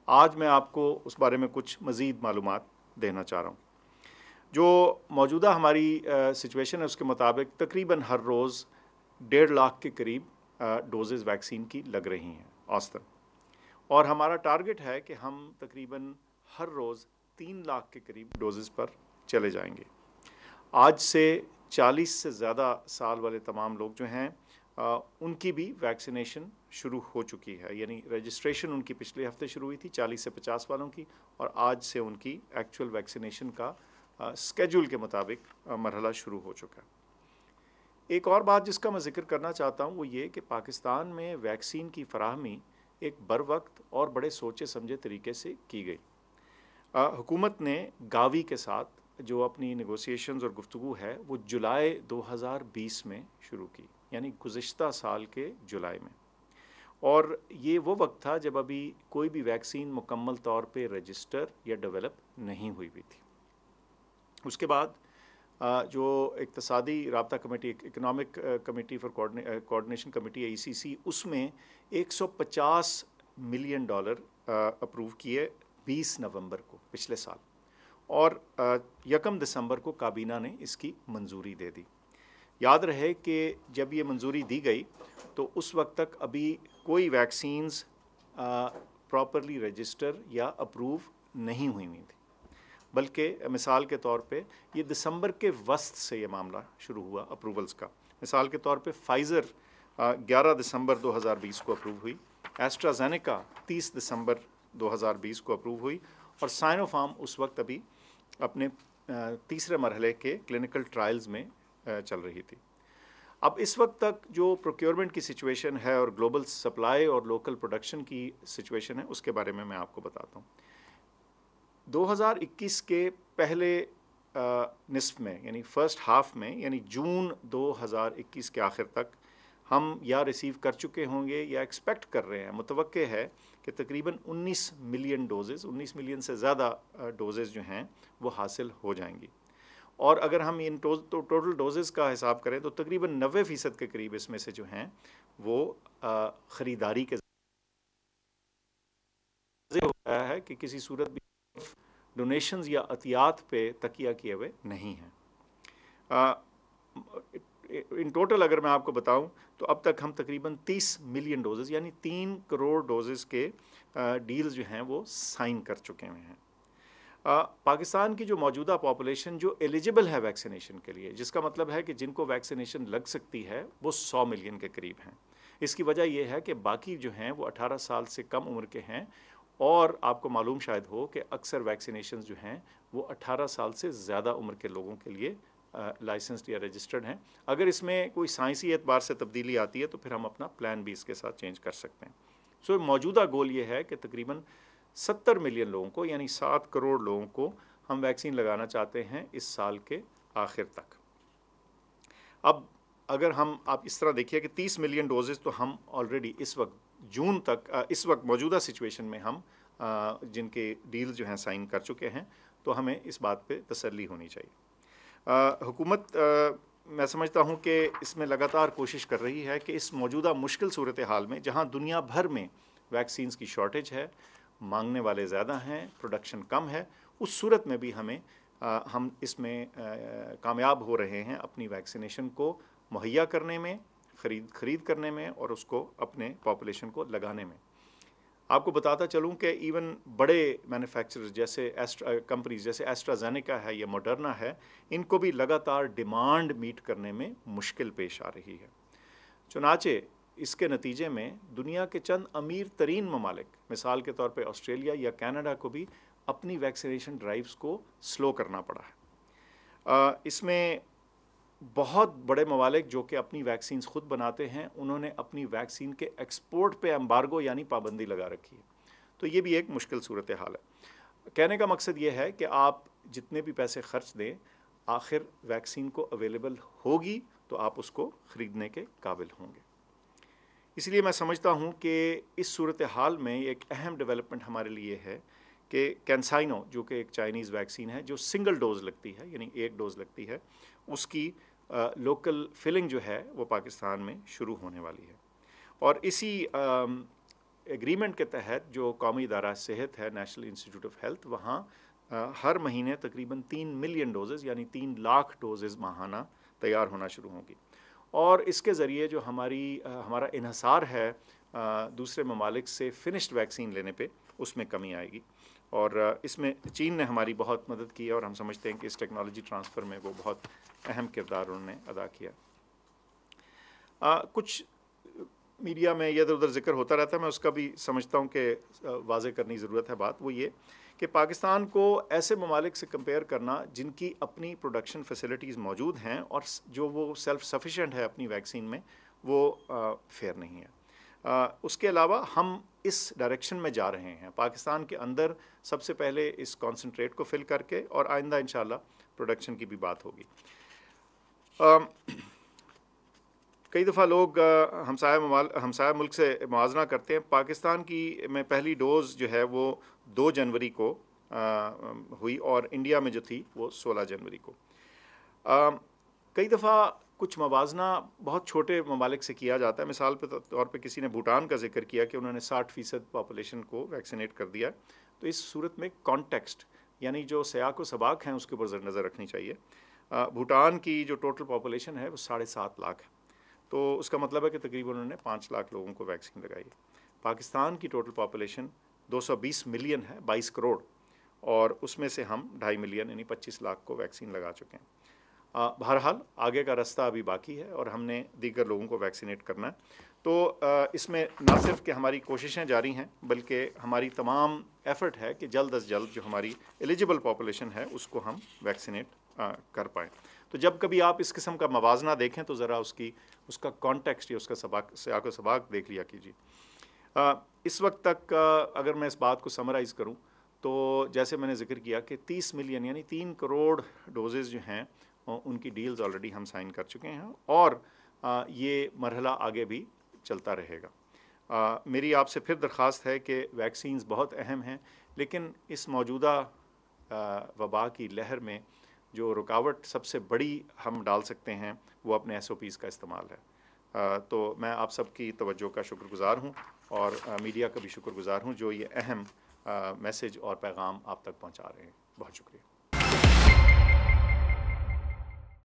آج میں آپ کو اس بارے میں کچھ مزید معلومات دینا چاہ رہا ہوں۔ جو موجودہ ہماری سچویشن ہے اس کے مطابق تقریباً ہر روز 1.5 لاکھ کے قریب ڈوزز ویکسین کی لگ رہی ہیں اوسطاً، اور ہمارا ٹارگٹ ہے کہ ہم تقریباً ہر روز 3 لاکھ کے قریب ڈوزز پر چلے جائیں گے۔ آج سے 40 سے زیادہ سال والے تمام لوگ جو ہیں ان کی بھی ویکسینیشن شروع ہو چکی ہے، یعنی رجسٹریشن ان کی پچھلے ہفتے شروع ہوئی تھی 40 سے 50 والوں کی، اور آج سے ان کی ایکچوئل ویکسینیشن کا اسکیجول کے مطابق مرحلہ شروع ہو چکا ہے۔ ایک اور بات جس کا میں ذکر کرنا چاہتا ہوں وہ یہ کہ پاکستان میں ویکسین کی فراہمی ایک بر وقت اور بڑے سوچے سمجھے طریقے سے کی گئی۔ حکومت نے گاوی کے ساتھ جو اپنی نیگوسیشنز اور گفتگو ہے وہ جولائی 2020 میں شروع کی، یعنی گزشتہ سال کے جولائی میں، اور یہ وہ وقت تھا جب ابھی کوئی بھی ویکسین مکمل طور پہ رجسٹر یا ڈیولپ نہیں ہوئی تھی۔ اس کے بعد جو اقتصادی رابطہ committee, economic committee for coordination committee ECC، اس میں $150 ملین اپروو کیے 20 نومبر کو پچھلے سال، اور 1 دسمبر کو کابینہ نے اس کی منظوری دے دی۔ یاد رہے کہ جب یہ منظوری دی گئی تو اس وقت تک ابھی کوئی ویکسینز پراپرلی رجسٹر یا اپروو نہیں ہوئی تھی، بلکہ مثال کے طور پہ یہ دسمبر کے وسط سے یہ معاملہ شروع ہوا اپروولز کا۔ مثال کے طور پہ فائزر 11 دسمبر 2020 کو اپروو ہوئی، ایسٹرازینیکا 30 دسمبر 2020 کو اپروو ہوئی، اور سائنو فارم اس وقت ابھی اپنے تیسرے مرحلے کے کلینکل ٹرائلز میں چل رہی تھی۔ اب اس وقت تک جو پروکیورمنٹ کی سچویشن ہے اور گلوبل سپلائی اور لوکل پروڈکشن کی سچویشن ہے اس کے بارے میں آپ کو بتاتا ہوں۔ 2021 کے پہلے نصف میں، یعنی فرسٹ ہاف میں، یعنی جون 2021 کے آخر تک ہم یا ریسیو کر چکے ہوں گے یا ایکسپیکٹ کر رہے ہیں، متوقع ہے کہ تقریباً 19 ملین ڈوزز، 19 ملین سے زیادہ ڈوزز جو ہیں وہ حاصل ہو جائیں گی، اور اگر ہم ان ٹوٹل ڈوزز کا حساب کریں تو تقریباً 90% کے قریب اس میں سے جو ہیں وہ خریداری کے ذریعے ہو رہا ہے کہ کسی صورت بھی ڈونیشنز یا عطیات پہ تکیہ کیے ہوئے نہیں ہیں۔ ان ٹوٹل اگر میں آپ کو بتاؤں تو اب تک ہم تقریباً 30 ملین ڈوزز یعنی 3 کروڑ ڈوزز کے ڈیلز جو ہیں وہ سائن کر چکے ہوئے ہیں۔ پاکستان کی جو موجودہ پاپولیشن جو ایلیجبل ہے ویکسینیشن کے لیے، جس کا مطلب ہے کہ جن کو ویکسینیشن لگ سکتی ہے، وہ 100 ملین کے قریب ہیں۔ اس کی وجہ یہ ہے کہ باقی جو ہیں وہ 18 سال سے کم عمر کے ہیں، اور آپ کو معلوم شاید ہو کہ اکثر ویکسینیشنز جو ہیں وہ 18 سال سے زیادہ عمر کے لوگوں کے لیے لائسنسڈ یا رجسٹرڈ ہیں۔ اگر اس میں کوئی سائنسی اعتبار سے تبدیلی آتی ہے تو پھر ہم اپنا پلان بھی اس کے ساتھ چینج کر سکتے ہیں۔ سو موجودہ گول یہ ہے کہ تقریباً 70 ملین لوگوں کو، یعنی 7 کروڑ لوگوں کو ہم ویکسین لگانا چاہتے ہیں اس سال کے آخر تک۔ اب اگر آپ اس طرح دیکھیے کہ 30 ملین ڈوزز تو ہم آلریڈی اس وقت جون تک، اس وقت موجودہ سچویشن میں ہم جن کے ڈیل جو ہیں سائن کر چکے ہیں، تو ہمیں اس بات پہ تسلی ہونی چاہیے۔ حکومت میں سمجھتا ہوں کہ اس میں لگاتار کوشش کر رہی ہے کہ اس موجودہ مشکل صورتحال میں جہاں دنیا بھر میں ویکسینز کی شارٹیج ہے، مانگنے والے زیادہ ہیں، پروڈکشن کم ہے، اس صورت میں بھی ہم اس میں کامیاب ہو رہے ہیں اپنی ویکسینیشن کو مہیا کرنے میں، خرید کرنے میں، اور اس کو اپنے پاپولیشن کو لگانے میں۔ آپ کو بتاتا چلوں کہ ایون بڑے مینوفیکچررز جیسے کمپنیز جیسے ایسٹرازینیکا ہے یا موڈرنا ہے، ان کو بھی لگاتار ڈیمانڈ میٹ کرنے میں مشکل پیش آ رہی ہے۔ چنانچہ اس کے نتیجے میں دنیا کے چند امیر ترین ممالک، مثال کے طور پہ آسٹریلیا یا کینیڈا کو بھی اپنی ویکسینیشن ڈرائیوز کو سلو کرنا پڑا ہے۔ اس میں بہت بڑے ممالک جو کہ اپنی ویکسینز خود بناتے ہیں، انہوں نے اپنی ویکسین کے ایکسپورٹ پہ امبارگو یعنی پابندی لگا رکھی ہے، تو یہ بھی ایک مشکل صورتحال ہے۔ کہنے کا مقصد یہ ہے کہ آپ جتنے بھی پیسے خرچ دیں، آخر ویکسین کو اویلیبل ہوگی تو آپ اس کو خریدنے کے قابل ہوں گے۔ اس لیے میں سمجھتا ہوں کہ اس صورتحال میں ایک اہم ڈیولپمنٹ ہمارے لیے ہے کہ کینسائنو، جو کہ ایک چائنیز ویکسین ہے جو سنگل ڈوز لگتی ہے، یعنی ایک ڈوز لگتی ہے، اس کی لوکل فلنگ جو ہے وہ پاکستان میں شروع ہونے والی ہے، اور اسی ایگریمنٹ کے تحت جو قومی ادارہ صحت ہے نیشنل انسٹیٹیوٹ آف ہیلتھ، وہاں ہر مہینے تقریباً 3 ملین ڈوزز یعنی 3 لاکھ ڈوزز ماہانہ تیار ہونا شروع ہوں گی، اور اس کے ذریعے جو ہمارا انحصار ہے دوسرے ممالک سے فنشڈ ویکسین لینے پہ، اس میں کمی آئے گی، اور اس میں چین نے ہماری بہت مدد کی ہے، اور ہم سمجھتے ہیں کہ اس ٹیکنالوجی ٹرانسفر میں وہ بہت اہم کردار انہوں نے ادا کیا۔ کچھ میڈیا میں ادھر ادھر ذکر ہوتا رہتا ہے، میں اس کا بھی سمجھتا ہوں کہ واضح کرنی ضرورت ہے بات، وہ یہ کہ پاکستان کو ایسے ممالک سے کمپیئر کرنا جن کی اپنی پروڈکشن فیسلٹیز موجود ہیں اور جو وہ سیلف سفیشینٹ ہے اپنی ویکسین میں، وہ فیئر نہیں ہے۔ اس کے علاوہ ہم اس ڈائریکشن میں جا رہے ہیں، پاکستان کے اندر سب سے پہلے اس کانسنٹریٹ کو فل کر کے، اور آئندہ انشاءاللہ پروڈکشن کی بھی بات ہوگی۔ کئی دفعہ لوگ ہمسایہ ملک سے موازنہ کرتے ہیں، پاکستان کی میں پہلی ڈوز جو ہے وہ 2 جنوری کو ہوئی، اور انڈیا میں جو تھی وہ 16 جنوری کو۔ کئی دفعہ کچھ موازنہ بہت چھوٹے ممالک سے کیا جاتا ہے، مثال کے طور پہ کسی نے بھوٹان کا ذکر کیا کہ انہوں نے 60% پاپولیشن کو ویکسینیٹ کر دیا، تو اس صورت میں کانٹیکسٹ یعنی جو سیاق و سباق ہیں اس کے اوپر نظر رکھنی چاہیے۔ بھوٹان کی جو ٹوٹل پاپولیشن ہے وہ 7.5 لاکھ ہے، تو اس کا مطلب ہے کہ تقریباً انہوں نے 5 لاکھ لوگوں کو ویکسین لگائی ہے۔ پاکستان کی ٹوٹل پاپولیشن 220 ملین ہے، 22 کروڑ، اور اس میں سے ہم 2.5 ملین یعنی 25 لاکھ کو ویکسین لگا چکے ہیں۔ بہرحال آگے کا رستہ ابھی باقی ہے، اور ہم نے دیگر لوگوں کو ویکسینیٹ کرنا ہے، تو اس میں نہ صرف کہ ہماری کوششیں جاری ہیں بلکہ ہماری تمام ایفرٹ ہے کہ جلد از جلد جو ہماری ایلیجیبل پاپولیشن ہے اس کو ہم ویکسینیٹ کر پائیں۔ تو جب کبھی آپ اس قسم کا موازنہ دیکھیں تو ذرا اس کا کانٹیکسٹ یا اس کا سیاق و سباق دیکھ لیا کیجیے۔ اس وقت تک اگر میں اس بات کو سمرائز کروں تو جیسے میں نے ذکر کیا کہ 30 ملین یعنی 3 کروڑ ڈوزز جو ہیں ان کی ڈیلز آلریڈی ہم سائن کر چکے ہیں، اور یہ مرحلہ آگے بھی چلتا رہے گا۔ میری آپ سے پھر درخواست ہے کہ ویکسینز بہت اہم ہیں، لیکن اس موجودہ وبا کی لہر میں جو رکاوٹ سب سے بڑی ہم ڈال سکتے ہیں وہ اپنے SOPs کا استعمال ہے۔ تو میں آپ سب کی توجہ کا شکر گزار ہوں، اور میڈیا کا بھی شکر گزار ہوں جو یہ اہم میسج اور پیغام آپ تک پہنچا رہے ہیں۔ بہت شکریہ۔